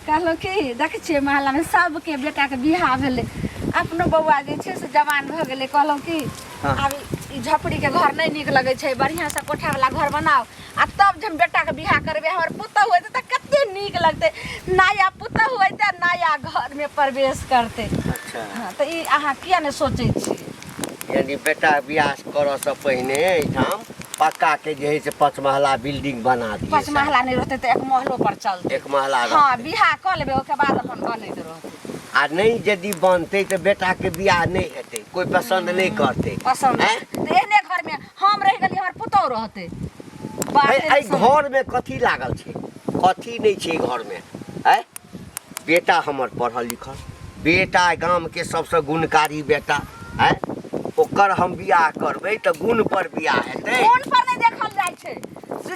कहलो कि देखे छे महल्ला में सबके बेटा के बियाह भेले अपनो बउआ जे छे से जवान भ गेले कहलो कि अब ई झपड़ी के घर नहीं निक लगे छे बढ़िया सा कोठा वाला घर बनाओ आ तब जब बेटा के बियाह करबे हमर पुतौ होते त कते निक लगते नया पुतौ होते नया घर में प्रवेश करते। अच्छा हां त ई आहा किया ने सोचै छी यानी बेटा बियाह करऽ से पहिने एठाम पक्का के जे है से 5 महला बिल्डिंग बना दिए 5 महला नहीं रहते तो 1 महलो पर चलते 1 महला हां बियाह कर लेबे ओके बाद अपन बनैत रहते आ नहीं यदि बनते तो बेटा के बियाह नहीं हेते कोई पसंद नहीं करते पसंद है एने घर में हम रह गेली हमर पुतौ रहते आई घर में कथी लागल छे कथी नहीं छे घर में है बेटा हमर पढ़ल लिखल बेटा गांव के सबसे गुणकारी बेटा है ओकर हम बियाह करबै त गुण पर बियाह हेतै गुण पर नहीं देखल जाय छे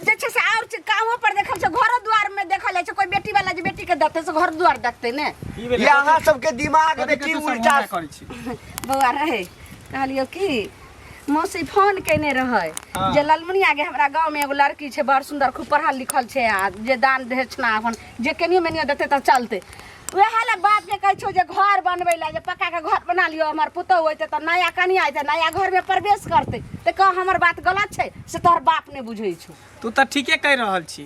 जे छे से और कामो पर देखल छे घर द्वार में देखल जाय छे कोई बेटी वाला जे बेटी के देते से घर द्वार देखते ने यहाँ सबके दिमाग में की उल्टा बउआ रहे कहलियो कि मौसी फोन केने रहे जे ललमुनी आगे हमरा गांव में एगो लड़की छे बड़ सुंदर खूब पढ़ल लिखल छे आ जे दान दक्षिणा अपन जे केनियो मेनियो देते त चलते वह ला बाप के कह छो जे घर बनबै ला जे पक्का के घर बना लियो हमर पुतौ होते त नया कनिया आइते नया घर में प्रवेश करते त कह हमर बात गलत छे से तोहर बाप ने बुझै छो तू त ठीके कह रहल छी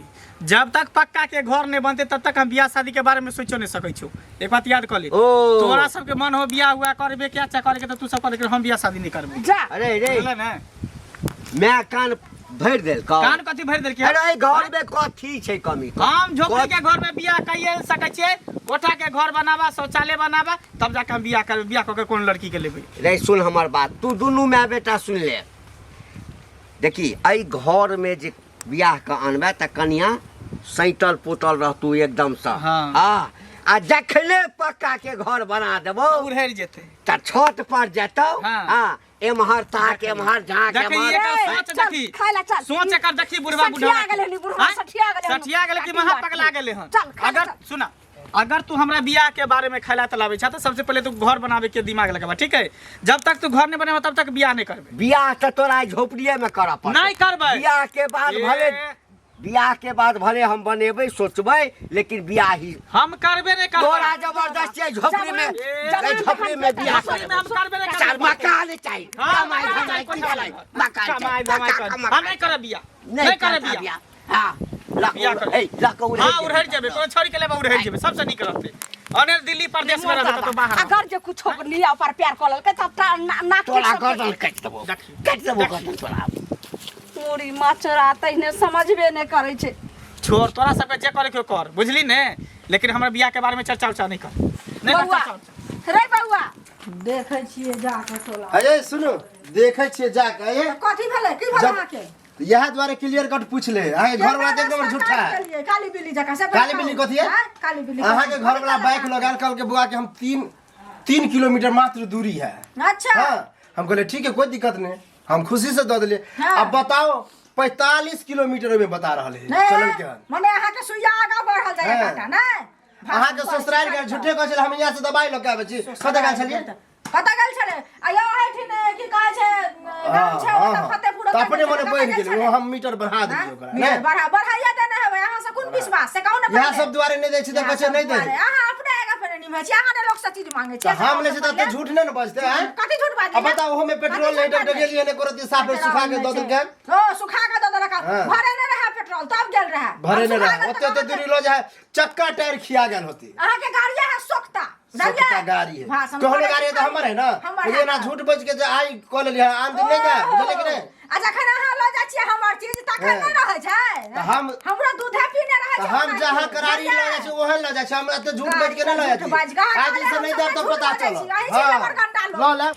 जब तक पक्का के घर नहीं बनते तब तक हम बियाह शादी के बारे में सोचो नहीं सकै छो एक बात याद कर ले तोरा सब के मन हो बियाह हुआ करबे क्या चा करे के त तू सब करे के हम बियाह शादी नहीं करबे जा अरे रे ना मैं कान भर देल कान कथी भर देल के अरे घर में कथी छे कमी हम झोपड़ी के घर में बियाह कइए सकै छे कोठा के घर बनावा शौचालय बनावा तब जाके हम बियाह करबे बियाह क के कोन लड़की के लेबे रे सुन हमर बात तू दुनू माय बेटा सुन ले देखी आई घर में जे बियाह का अनबे त कनिया सैतल पुतल रहतू एकदम से आ जखले पक्का के घर बना देबो उड़हर जेते त छत पर जेतौ हां एमहर ताक एमहर झांक एमहर सोच देखी सोच कर देखी बुढ़वा सठिया गेले कि महा पगला गेले हन अगर सुना अगर तू हमरा बियाह के बारे में खैला तलावे छ त सबसे पहले तू घर बनावे के दिमाग लगावा ठीक है जब तक तू घर नहीं बनावा तब तक बियाह नहीं करबे बियाह त तोरा झोपड़िए में करब नहीं करबे बियाह के बाद भले हम बनेबै सोचबै लेकिन बियाह ही हम करबे नहीं करबे तोरा जबरदस्ती झोपड़ी में बियाह करबे हम करबे नहीं करबे मकान चाहिए कमाई धमाई की चलाई मकान हम नहीं करब बियाह नहीं करब बियाह हां बियाह कर ए लको उड़हर जेबे कोनो छोरी के लेबे उड़हर जेबे सबसे निक रहते अने दिल्ली प्रदेश में रहते तो बाहर अगर जे कुछ लिया पर प्यार करल के त ना तोरा गर्दन काट देबो गर्दन तोरा पूरी माचरा तइने समझबे नहीं करे छे छोड़ तोरा सब के जे करे के कर बुझली ने लेकिन हमरा बियाह के बारे में चर्चा उर्चा नहीं कर नहीं कर चर्चा रे बउआ देखे छिए जाके तोला अरे सुनो देखे छिए जाके ये कथि भेले की भला के यह द्वारे क्लियर कट पूछ ले आए घर वाला एकदम झूठा है काली बिल्ली जका से काली बिल्ली कथि है काली बिल्ली आहा के घर वाला बाइक लगाल कल के बुआ के हम 3 किलोमीटर मात्र दूरी है अच्छा हां हम कहले ठीक है कोई दिक्कत नहीं हम खुशी से दे दिले अब बताओ 45 किलोमीटर में बता रहल है चलल के माने आहा के सुइया आगा बढ़ल जाय काटा ना आहा के ससुराल के झूठे कहल हम यहां से दवाई लगा आबै छी कत गेल छलिए कत गेल छले आयो है ठिने की कहै छै गाम छै ओत फतेपुर त अपने मने बढ़ गेल वो हम मीटर बढ़ा दियो ओकरा नहीं बढ़ाइया देना है यहां से कोन विश्वास से कहू ना यहां सब द्वारे नहीं दै छी त कछे नहीं दै आहा अपने आगा पर नहीं छै आहा ने लोग से चीज मांगे छै हम ले से त झूठ नहीं न बजते हैं कथि झूठ बात अब बताओ ओहो में पेट्रोल लीटर डगेली ने करत साफ सुखा के दो के ओ सुखा के दो रखा भरे न रहा पेट्रोल तब गेल रहा भरे न रहा ओते दूरी लो जाए चक्का टायर खिया गेल होती आहा के गाड़िया है सोखता सबका गाड़ी है कहने गाड़ी है तो हमर है ना मुझे ना झूठ बज के आई कॉल लिया आन दिन नहीं जा बुझले कि नहीं अच्छा खाना हां ल जा छी हमर चीज तक न रह छै हमरा दूध पीने रह छै हम जहां करारी ल जा छी ओहन ल जा छी हमरा तो झूठ बज के न ल जा छी आज से नहीं दे तो पता चलो हां ल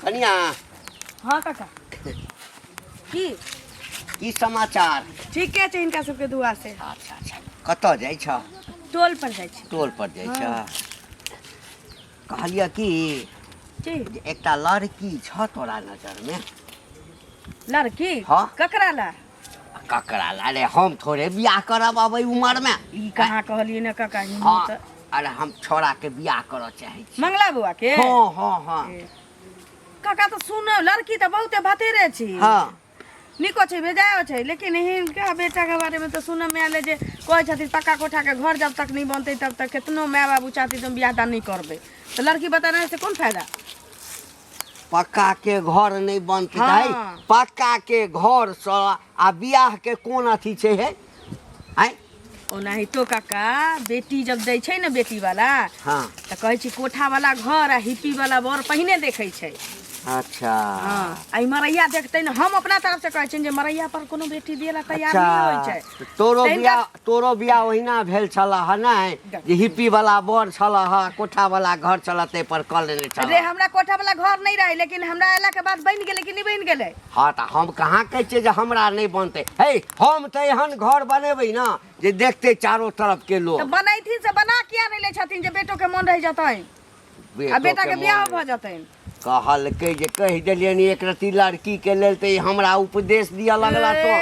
कनिया हां काका की समाचार ठीक है इनका सबके दुआ से अच्छा अच्छा कत जाय छ टोल पर जाय छी टोल पर जाय छ कहलिया कि एकटा लड़की छ तोरा नजर में लड़की हां ककरा ला रे हम थोड़े बियाह करब अबै उम्र में ई कहां कहलिए न काका अरे हम छोरा के बियाह करऽ चाहे छी मंगला बुआ के हां हां हां काका तो सुनो लड़की तो बहुते भतेरे छी हां निको छै भेजायो छै, लेकिन हिनका बेटा के बारे में तो सुन में आले जे कहै छथिन पक्का कोठा के घर जब तक नहीं बनते तब तक कितनो माय बाबू चाहती तुम बियाह दान नहीं करबे, तो लड़की बताने से कौन फायदा? पक्का के घर नहीं बनते हाँ। है, पक्का के घर आ बियाह के कौन अथी छै है आय? ओनाही तो काका बेटी जब दै छै न बेटी वाला हाँ तो कहै छी कोठा वाला घर आ हिप्पी वाला बर पहिने देखै छै। अच्छा हाँ आई मरैया देखते न, हम अपना तरफ से कहै छी जे मरैया पर कोनो बेटी दिएला तैयार नहीं होइ छै। तोरो बियाह ओहिना भेल छला है ना, जे हिप्पी वाला बर छला है, कोठा वाला घर छला ते पर कल लेने अरे छला। हमरा कोठा वाला घर नहीं रहे, लेकिन हमरा एला के बाद बन गेले कि नहीं बन गेले? हाँ तो हम कहाँ कहै छियै जे हमरा नहीं बनते है, हम तो एहन घर बनेबै ना जे देखते चारों तरफ के तो लोग। बनैथिन से बना किया नहीं ले छथिन जे बेटो के मन रह जतै आ बेटा के बियाह भ जतै? कहलकै जे कह देलियनि एक रति लड़की के लेल ते हमरा उपदेश दिया लगला तो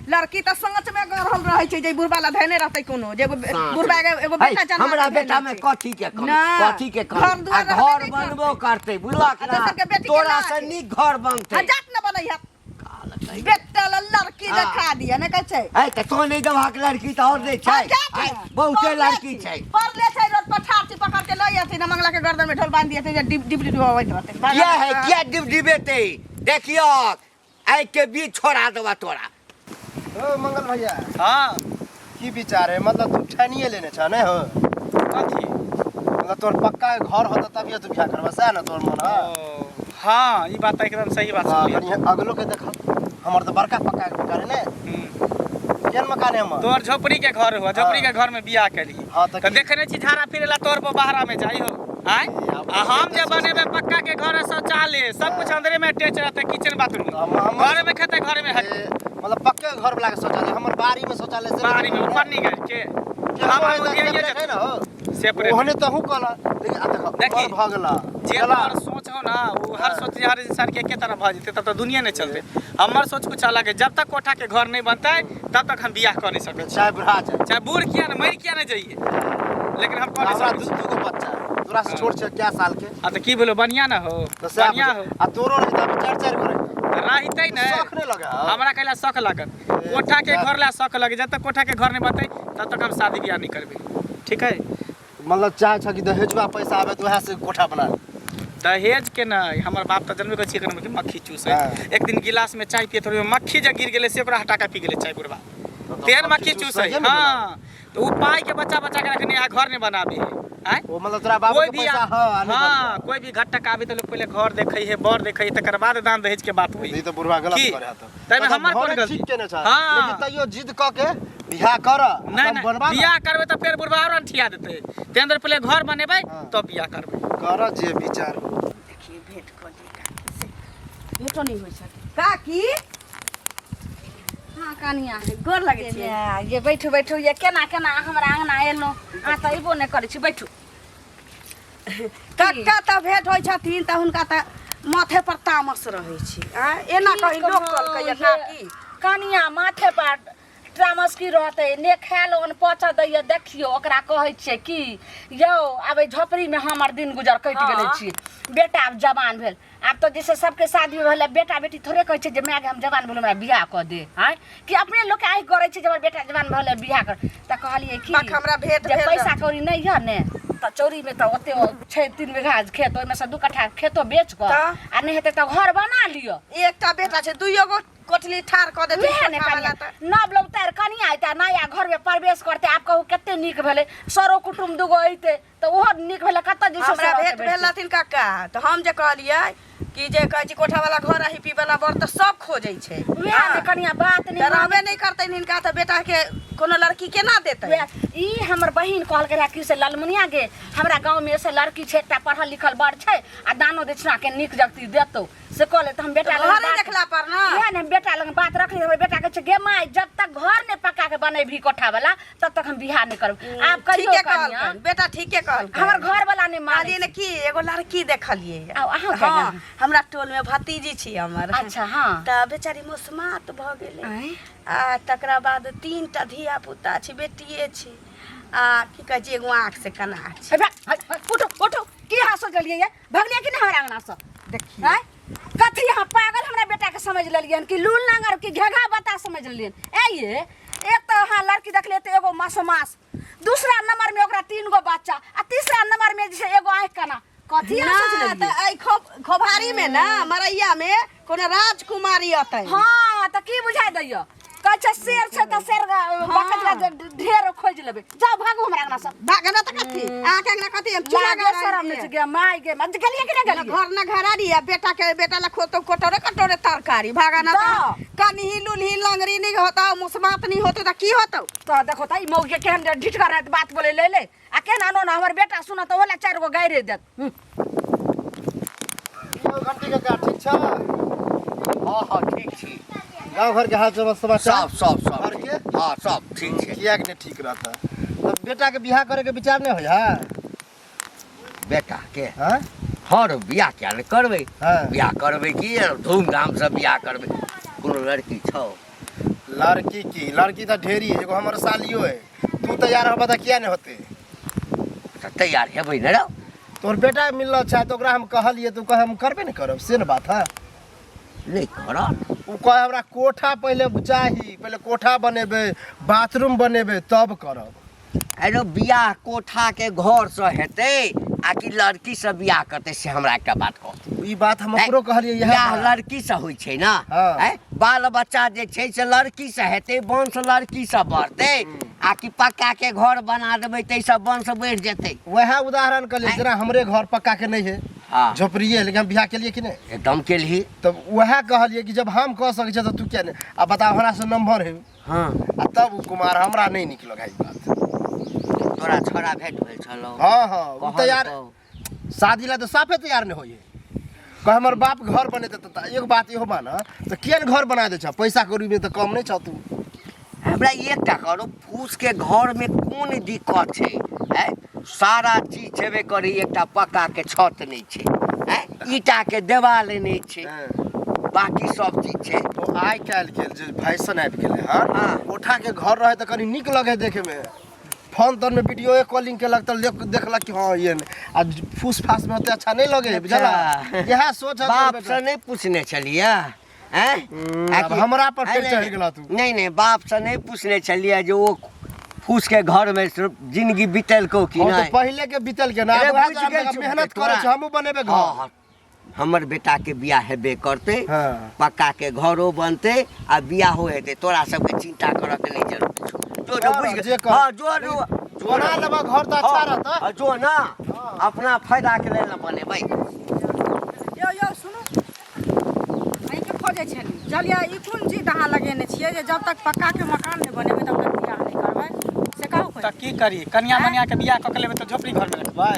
लड़की तो सांच में गरल रहे छै जे बुढ़बाला धैने रहतै कोनो जे बुढ़बा के एगो बेटा जन्म हमरा बेटा में कथी के कमी, कथी के कमी? घर बनबो करते बुझलक ना, तोरा से नीक घर बनते। जात न बनैया बेटा लड़की देखा दिया ने कहै छै ऐ त तो नहीं देबाक लड़की त और दे छै, बहुते लड़की छै। पर ले छै रोड पर ठाठी पकड़ के लई आथि न, मंगला के गर्दन में ढोल बांध दिए थे जे डिबडी होइत रहते। क्या है क्या डिबडीबेते देखियो आई के बीच छोड़ा देबा तोरा। ओ मंगल भैया हाँ की विचार है? मतलब तू ठानिए लेने छ ने हो, कथी? मतलब तोर पक्का घर हो तभी तू बियाह करबा सा ना तोर मन है? हाँ ये बात एकदम सही बात हाँ सुनलिए। कनी अगलो के देख, हमर तो बड़का पक्का के मकान है ने, केन मकान है हमर? तोर झोपड़ी के घर हुआ, झोपड़ी के घर में बियाह करी हाँ, तो तो देखने छी झाड़ा फिरेला तोर पर बाहरा में जाई हो आय। आ हम जे बनेबे पक्का के घर है, शौचालय सब कुछ अंदरे में अटैच रहते, किचन बाथरूम घर में खेते, घर में है मतलब पक्के घर वाला के शौचालय, हमर बाड़ी में शौचालय से बाहरी में ऊपर नहीं गए के हम है ना हो सेपरेट। ओहने तो हूं कहला, लेकिन आ देखो देखी, घर भगला जे हर सोच हो ना वो हर सोच यार सर के तरह भ जेते तब तो दुनिया नहीं चलते। हमर सोच कुछ अलग है, जब तक कोठा के घर नहीं बनते तब तक हम बियाह कर नहीं सकते, चाहे बुढ़ा चाहे बूढ़ किया ना मर किया ना जाइए, लेकिन हम कर हमरा नहीं सकते। दू गो बच्चा तोरा से छोड़ छ क्या साल के, आ तो की बोलो बढ़िया ना हो, तो सब बढ़िया हो आ तोरो नहीं तब चार चार करे रहते न, शौक नहीं लगा। हमरा कहला शौक लागत, कोठा के घर ला शौक लगे, जब तक कोठा के घर नहीं बनते तब तक हम शादी ब्याह नहीं करबे, ठीक है? मतलब चाहे छ कि दहेजवा पैसा आवे तो वहाँ से कोठा बना दहेज के ना, हमार बाप तो जन्मे के कि मक्खी चूस है। एक दिन गिलास में चाय पिए तो मक्खी जब गिर गेले से ओकरा हटा के पी गेले चाय बुढ़वा, तेर मक्खी चूस है। हाँ तो उ पाई के बच्चा बच्चा के रखने आ घर नहीं बनाबे है आय? वो मतलब तोरा बाबू कोई के भी पैसा हां हाँ कोई भी घटक आवे तो लोग पहले घर देखै है, बर देखै है, तकर बाद दान दहेज के बात होई। ई तो बुढ़वा गलत की? करे त तैमे हमर कोन गलती? ठीक के न छ, हाँ। लेकिन तइयो जिद क के बियाह कर, नहीं अपन बनवा नहीं बियाह करबे तो फिर बुढ़वा और अंठिया देते, ते अंदर पहले घर बनेबे हाँ। तब बियाह करबे। कर जे विचार देखिए भेंट कर दी काकी से, भेंटो नहीं होइ छै काकी। हाँ कानिया है गोर लगे छै, ये बैठो बैठो, ये केना केना हमरा अंगना एलो आ त एबो नहीं करै छी, बैठू। कक्का त भेंट होइ छथिन त हुनका त माथे पर तामस रहै छै आ एना कहि लोक कहलकै ये काकी कनिया माथे पर तामस की रहते ने खायल ओन पचा दैया, देखियो ओकरा कहै छै कि यौ आबे झोपड़ी में हमर दिन गुजर कटि गेले छी, बेटा अब जवान भेल, आब तो जैसे सबके शादी भेल, बेटा बेटी थोड़े कहै छै जे माय गे हम जवान भेल हमरा बियाह क दे, हैं कि अपने लोग के आइ करै छै जे हमर बेटा जवान भेल बियाह कर, त कहलिए कि हमरा भेंट जे भेल पैसा कौड़ी नहीं है ने त चोरी में तो ओते 6-3 बीघा खेत, ओइमे से 2 कट्ठा खेतो बेच क आ नहीं हेते त घर बना लियो। एकटा बेटा छै, दुइयो गो कोठली ठार क देथिन उहे ने कोठा वाला कनिया त। नब लौतार कनिया आइता नया घर में प्रवेश करते, आप कहू कते नीक भेले, सरो कुटुम दुगो अइते त ओहो नीक भेले, कत जैसे हमरा भेंट भेल रहथिन काका त हम जे कहलिए कि जे कहै छी कोठा वाला घर आ हिप्पी वाला बर त सब खोजै छै, उहे ने कनिया बात त नहीं रहबे नहीं करतै हिनका त बेटा के कोनो लड़की केना देतै? ई हमर बहिन कहल के कि से लालमुनिया गे हमरा गांव में से लड़की छै, एकटा पढ़ल लिखल बड़ छै आ दानो दक्षिणा के नीक जगती देतौ, से कहले त हम बेटा लग घरे देखला पर न उहे ने बेटा लग बात रखली, हमर बेटा कहै छै गे माय जब तक घर ने पक्का के बनेभी कोठा वाला तब तक हम बियाह नहीं करब। आप कहियो ठीके कनिया कहलकन बेटा, ठीके कहलकन। हमर घर वाला ने माने कहलिए ने कि एगो लड़की देखलिए, आउ अहाँ हाँ कहना। हमरा टोल में भतीजी छी हमर, अच्छा हाँ त बेचारी मुस्मात भ गेलै आँय? आ तकरा बाद 3टा धिया पुता छै, बेटिए छै आ की कहै छै एगो आँख से कना छै। उठो उठो की हाथ सोच लिये भगलिया कि नहीं हमारे अंगना से देखिए हैं? कथी यहाँ पागल हमरा बेटा बेटा के समझ लियन कि लूल नांगर की घेघा बता समझ लियन। ए ये एक तो हाँ लड़की देख लेते एगो मास दूसरा नंबर में ओकरा 3 गो बच्चा आ तीसरा नंबर में जैसे एगो आँख कना कथी ना त आई खोभारी में ना मरैया में कोनो राजकुमारी अतै। हाँ तो की बुझाई दैयो कछ शेर छै त शेर बकला ढेर खोज लेबे जाओ भागो हमरा अंगना से भागना त कथी आके अंगना कथी हम चूल्हा लागे शरम नहीं गे माई गे मत गलिए कि नहीं गलिए घर ना घरारी है बेटा ला खोतो कटोरे कटोरे तरकारी भागना त कनी लुलही लंगरी नहीं होता मुसमात नहीं होते त की होतो। तो देखो त ई मौग के केहन ढिठका रहत बात बोले ले आ केना नो ना हमर बेटा सुना तो ओला 4 गो गायरे देत। घंटी का का ठीक छ? हाँ ठीक छी। गांव घर के हाल समाचार सब घर के हाँ सब ठीक छै। किया के नहीं ठीक रहता? तब बेटा के बियाह करे के विचार नहीं होय है? बेटा के हां हाँ रे बियाह क्या नहीं करबे। हाँ। बियाह करबे की धूमधाम से बियाह करबे। कोनो लड़की छौ? लड़की तो ढेरी है, एगो हमर सालियो है। तू तैयार होबा त किया नहीं होते? तैयार हेबै न रे। तोर बेटा मिलल अच्छा तो ओकरा हम कहलिए तू कहे हम करबे नहीं करब से न बात है। नहीं करब उ कहे हमरा कोठा पहले चाही, पहले कोठा बनेबे बाथरूम बनेबे तब करब। अरे बियाह कोठा के घर से हेतै आ कि लड़की से बियाह करते से हमरा एकटा बात कह। ई बात हम ओकरो कहलिए बियाह यह लड़की से होइ छै ना। हाँ। हैं बाल बच्चा जे छै से लड़की से हेतै वंश लड़की से बढ़तै आ कि पक्का के घर बना देबै तै से वंश बढ़ जेतै। वह उदाहरण कहलिए जेना हमरे घर पक्का के नहीं है हाँ झोपड़िए है, लेकिन हम बियाह के लिए कि नहीं एकदम केलही। तब वह कहलिए कि जब हम कह सकै छ त तू क्या नहीं। अब बताओ हमरा से नंबर है हाँ आ तब उ कुमार हमरा नहीं निक लगा ई बात। तोरा छोरा भेट भेल छलौ? हाँ हाँ उ तैयार शादी ला तो साफे तैयार नहीं होइए। कह हमर बाप घर बने देता एक बात इहो बा ना तो कियन घर बना दे छ पैसा कौड़ी में तो कम नहीं छ तू। हमरा एकटा करो फूस के घर में कोन दिक्कत छै? हैं सारा चीज छेबे करी, एकटा पक्का के छत नहीं छै, हैं ईटा के देवाल नहीं छै, बाकी सब चीज छै। तो आइ काल्हि के जे फैशन आबि गेलै हन हाँ। कोठा के घर रहे तो कनी निक लगे देखे में। फोन तोन में वीडियो कॉलिंग के लगता देखलक कि हाँ ये आज फूस फास में होते अच्छा नहीं लगे बुझला। यह सोच है बाप से नहीं पूछने चलिए हैं? अब हमरा पर फिर चढ़ गेला तू। नहीं बाप से नहीं पूछने चलिए जो वो फूस के घर में जिंदगी बीतल को कि हाँ, नहीं। तो पहले के बीतल के ना अरे अब वहाँ बुझ जाके गेल अब छौ मेहनत तोरा। करे छ हमहू बनेबे हाँ, घर। हाँ। हमर बेटा के बियाह हेबे करते हाँ। पक्का के घरो बनते आ बियाह हो हेते, तोरा सबके चिंता करऽ के नहीं जरूरत छौ। जो बुझ जे गेल कर। हाँ जो बना लेबा घर तो अच्छा रहता। जो ना अपना फायदा के लेल बनेबै। यो सुनो आई के खोजे छली चलिए ई कोन चीज अहाँ लगेने छियै जे जब तक पक्का के मकान नहीं बनेबै तब तक बियाह नहीं करबै से कहू त की करी कन्या मनिया के बियाह क के लेबै त झोपड़ी घर में रखबै?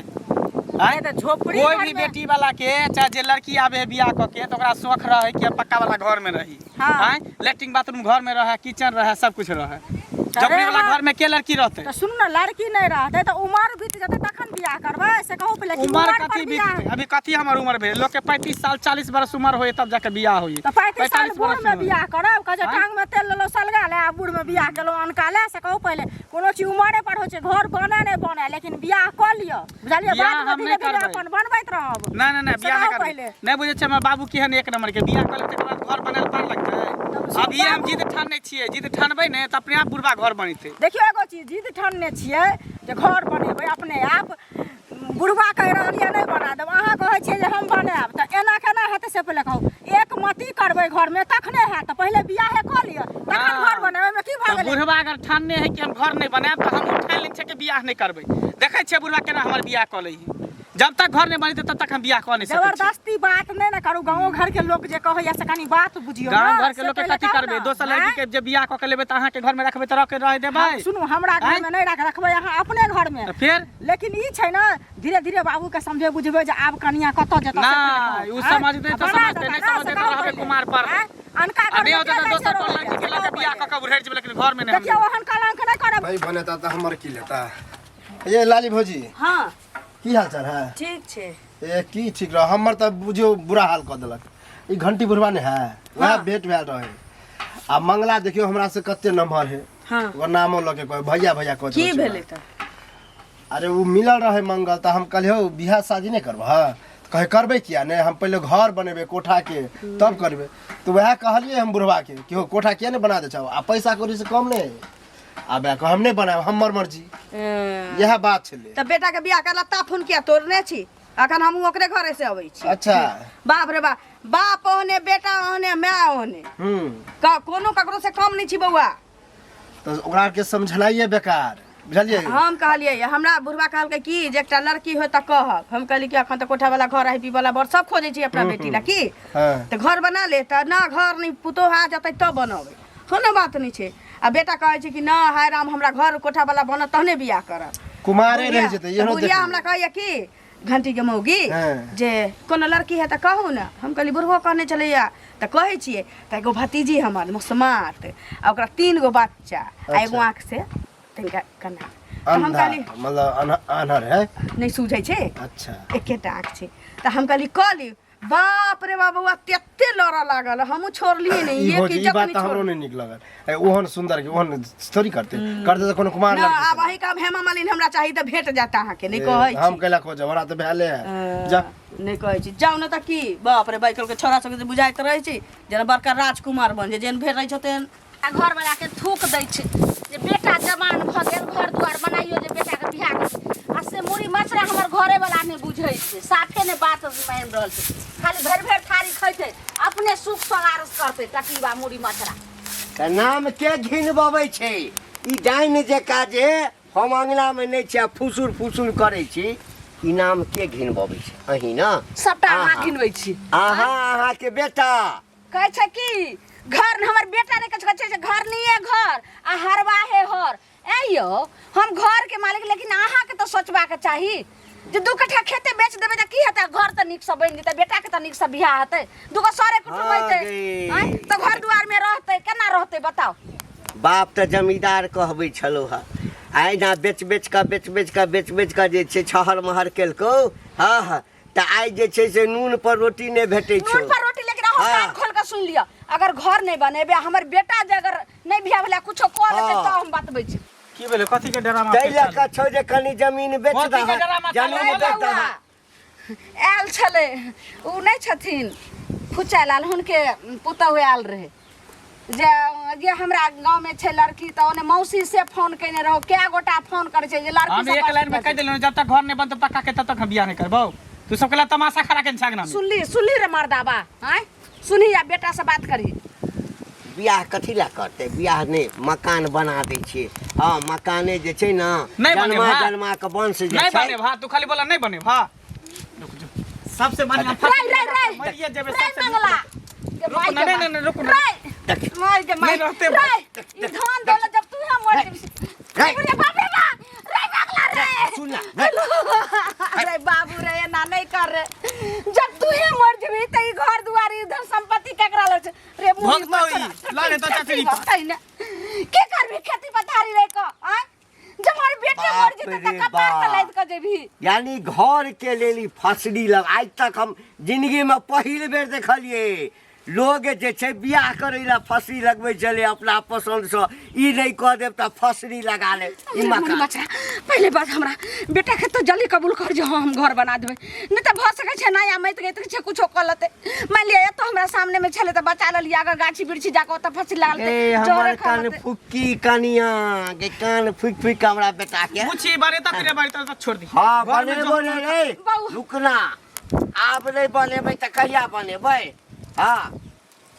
नहीं तो झोपड़ी कोई घर भी में- बेटी वाला के चाहे जे लड़की आवे है बियाह क के तो ओकरा शौक रहे कि हम पक्का वाला घर में रही। हाँ। हैं लेट्रिन बाथरूम घर में रहे, किचन रहे, सब कुछ रहे। झोपड़ी वाला हाँ। घर में के लड़की रहते? तो सुन ना लड़की नहीं रहते तो उम्र बीत जाते तखन बियाह करबै से कहू पहले कि उम्र उम्र कथी पर बीत बियाह। अभी कथी हमर उम्र भेल? लोग के 35 साल 40 बरस उम्र होई तब जाके बियाह होई। तो 35 साल बूढ़ में में बियाह करब कहे हाँ? टांग में तेल लेलो सलगा ले आ बूढ़ में बियाह केलो अनका ले से कहू पहले कोनो चीज उम्रे पर हो छै घर बने नहीं बने लेकिन बियाह क लियो बुझलिए बियाह बाद हम में नहीं धीरे धीरे करबै। अपन बनबैत रहब। नहीं बियाह से कहू नहीं पहले। करबै। नहीं बुझे छै हमर बाबू केहन एक नंबर के बियाह कर लेते के बाद घर बनल पार लगतै। अब ये हम जिद ठान छियै, जिद ठानबै ने त अपने आप बुढ़वा घर बनतै। देखियो एगो चीज जिद ठानने छियै जे घर बनेबै अपने आप बुढ़वा कह रहलिए नहीं बना देब अहाँ कहै छियै जे हम बनाएब त एना केना हेतै से पहिले कहू एक मती करबै घर में तखने हैत पहिले बियाहे क लियो तखन घर बनेबै में की तो भ गेलै। बुढ़वा अगर ठानने है कि हम घर नहीं बनाएब तो हम उठान लै छियै कि बियाह नहीं करबै। देखै छियै बुढ़वा केना हमर बियाह क लै है। जब तक घर नहीं बनतै तब तक हम बियाह क नहीं सकै छी। जबरदस्ती बात नहीं ना करू गाँव घर के लोग जे कहैया से कनी बात बुझियो ना, गांव घर के से लोग के पहिले कथी कहू करबै? ना। दोसर लड़की के जे बियाह क के लेबै त अहाँ के घर में रखबै त रह देबै? हाँ, सुनू हमरा घर में नहीं रखबै अहाँ अपने घर में। तो फिर लेकिन ई छै ना धीरे धीरे बाबू के समझे बुझबै जे आब कनिया कतऽ जेतै ना उ समझतै त समझतै, नहीं समझतै त रहबै कुमार पर। अनका आ नहीं होतै त दोसर कोन लड़की के लगे बियाह क के उड़ै जेबै लेकिन घर में नहीं। देखियो ओहन कलंक नहीं करब। भाई बनेता तो हमर की लेता। ये लाली भौजी हाँ की हाल चाल है? ठीक छै। ए की ठीक रह हमर त बुझियो बुरा हाल क देलक। ई घंटी बुढ़वा ने है वह भेट भेल रहे आ मंगला देखियो हमरा से कते नंबर है। हाँ ओकर नामो लगे कहे भैया भैया कह की भेलै त? अरे वो मिलल रहे मंगल त हम कहलियो बियाह शादी नहीं करबह कहे करबे किया नहीं, हम पहले घर बनेबे कोठा के तब करबे। तो वह कहलिए हम बुढ़वा के कि हो कोठा किया नहीं बना दे चाहो, आ पैसा कौड़ी से कम नहीं। अब हम नहीं बनाए, हमर मर्जी, यह बात छले। तब बेटा के बियाह करला ता फोन किया तोरने छी, अखन हम ओकरे घरे से अबै छी। अच्छा बाप रे बाप, बाप ओहने बेटा ओहने माय ओहने, कोनो ककरो से कम नहीं छी बउआ। तो ओकरा के समझलाइए बेकार, बुझलिए। हम कहलिए हमरा बुढ़वा कहलकै कि जे एकटा लड़की हो त कहब। हम कहली कि अखन त कोठा वाला घर है, पी वाला बर सब खोजे छी अपना बेटी ला की। त घर बना ले, त ना घर नहीं पुतोह आ जतै तब बनबै, कोनो बात नहीं छे। आ बेटा कहै छै कि ना हाय राम हमरा घर कोठा वाला बनत तहने बियाह करब। कुमारे रह जेतै यहो देख। बुढ़िया हमरा कहैया कि घंटी के मौगी जे कोनो लड़की है त कहू ना। हम कहली बुढ़वा कहने चलैया त कहै छिए। त एगो भतीजी हमर मुसमात, आ ओकरा 3 गो बच्चा, आ एगो आँख से तनिका कन्हा। हम कहली मतलब अनहर है, नहीं सूझै छे। अच्छा एकेटा आँख छे। त हम कहली कहली बाप रे बाबा तेते लड़ा लागल, हमहू छोड़लिए नहीं। ई एक इज्जत बात नहीं तो हमरो छोड़ नहीं निक लगल। ओहन सुंदर के ओहन थोड़ी करते तो कोनो कुमार ना। लड़की अब वही काम हेमा मालिनी हमरा चाहिए त भेट जाता अहाँ के, नहीं कहै छी। हम कैला खोज हमरा तो भेले है जा नहीं कहै छी जाउ न त की। बाप रे बाइकल के छोरा सब बुझाइत रहै छी जेना बड़का राजकुमार बन जे जेन भेट रहै छथेन। आ घर वाला के थूक दै छै जे बेटा जवान भ गेल, घर दुआर बनाइयो जे बेटा के बियाह कर। आ से मुड़ी मछरा हमर घरे वाला ने बुझै छै, साफे ने बात मान रहल छै। खाली भर भर थारी खैते, अपने सुख सवारस करते टकीबा मुड़ी मछरा। त नाम के घिनबबै छै। ई डाइन जेका जे हम अंगना में नहीं छै फुसुर फुसुर करै छी, ई नाम के घिनबबै छै। अही ना सबटा अहाँ घिनबै छी। अहाँ के बेटा कहै छै कि घर हमर बेटा ने कहै छै घर नहीं है घर आ हरवा है हर। ए यो हम घर के मालिक, लेकिन अहाँ के तो सोचबा के चाही जे 2 कट्ठा खेते बेच देबे त की हेतै, घर त नीक से बनि जेतै, बेटा के त नीक से बियाह हेतै, 2 गो सरे कुटुम हेतै, त घर दुआर में रहतै केना रहतै बताओ। बाप त जमींदार कहबै छलो है, आइना बेच बेच का जे छै छहर महर केलको। हाँ हाँ त आइ जे छै से नून पर रोटी नहीं भेटै छै। नून पर रोटी, लेकिन अहाँ कान खोल के सुन लिया, अगर घर नहीं बनेबे, हमर बेटा जे अगर नहीं बियाह भेला कुछो कह लेतै त हम बतबै छी। की भेलै कथी के डरामा दैला का छौ जे कनी जमीन बेच कथी के दहा, डरामा जमीन चलै बेच दहा। आयल छले उ नहीं छथिन फुचा लाल, हुनके पुतहु आयल रहे जे हमरा गांव में छे लड़की, त ओने मौसी से फोन कैने रहो, क्या गोटा फोन करे छे जे लड़की हम एक लाइन में कह देलौ जब तक घर नहीं बनत पक्का के तब तक हम बियाह नहीं करबौ। तू सब कला तमाशा खड़ा के छागना में सुनली रे मर्दाबा, हैं सुनी या बेटा से बात करी। बियाह कथी ला करते, बियाह नहीं मकान बना दै छिए। हाँ मकाने जे छै ना नहीं बने जन्मा भा। जन्मा के वंश जे नहीं छै। बने भा, तू खाली बोला नहीं बने भा। सबसे बढ़िया मरिए जेबे सबसे मंगला रुक ना, नहीं नहीं रुक ना। मार के नहीं रहते भा। ई धन दौलत जब तू हम मर जेबी। रे बाप रे बाप, रे मंगला रे सुन ना अरे बाबू रे ना नहीं कर रे, जब तू ही मर जेबी त ई घर दुआरी धन संपत्ति केकरा लग रे मुड़ी भक्त होई, लाने तो चाचरी का। के करबी खेती पथारी रे को, हैं जब हमारे बेटे मर जेते त कपार त लैद क जेबी। यानी घर के लेली फसड़ी लग। आज तक हम जिंदगी में पहिल बेर देखलिए लोग जे छै बियाह करे ला फसड़ी लगबै चले अपना पसंद से। ई नहीं कह देब त फसड़ी लगा ले। ई मकान पहले बात हमरा बेटा के तो जल्दी कबूल कर जो हम घर बना देबे, नहीं त भ सकै छै ना या मत गए त छै कुछो क लते। मान लिया तो हमरा सामने में छले त बचा ल लिया, अगर गाछी बिरछी जाके त फसड़ी लगा लेते। ए हमर कान फुक्की कनिया के कान फुक फुक हमरा बेटा के पूछी बारे त तेरे बारे त छोड़ दी। हाँ बनेबो नहीं रे, रुकना आप नहीं बनेबै त कहिया बनेबै। हाँ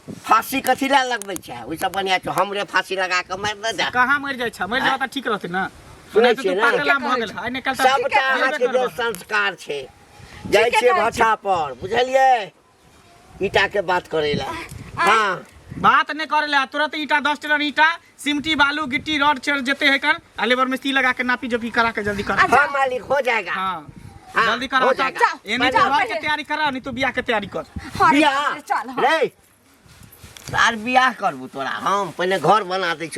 फांसी कथी ला लगबै छै, ओइ सब बढ़िया छ हमरे फांसी लगा के मार दे जा। कहां मर जाय छ, मर जाय त ठीक रहते ना। सुनै तू छियै ना पागल भ गेल है, ने कल सबटा अहाँके जे संस्कार छै जाइ छै भट्ठा पर, बुझलिए ईटा के बात करे ला। हाँ बात नहीं करे ला, तुरंत ईटा 10 टन ईटा सिमटी बालू गिट्टी रॉड चढ़ जेते है कर, आ लेबर मिस्त्री लगा के नापी जोपी करा के जल्दी कर। हाँ मालिक हो जाएगा। हां हाँ, जल्दी करा हो जाएगा। ये नहीं घर के तैयारी करा, नहीं तो बियाह के तैयारी कर। बियाह रे तार बियाह करबू तोरा, हम पहले घर बना दै छियौ।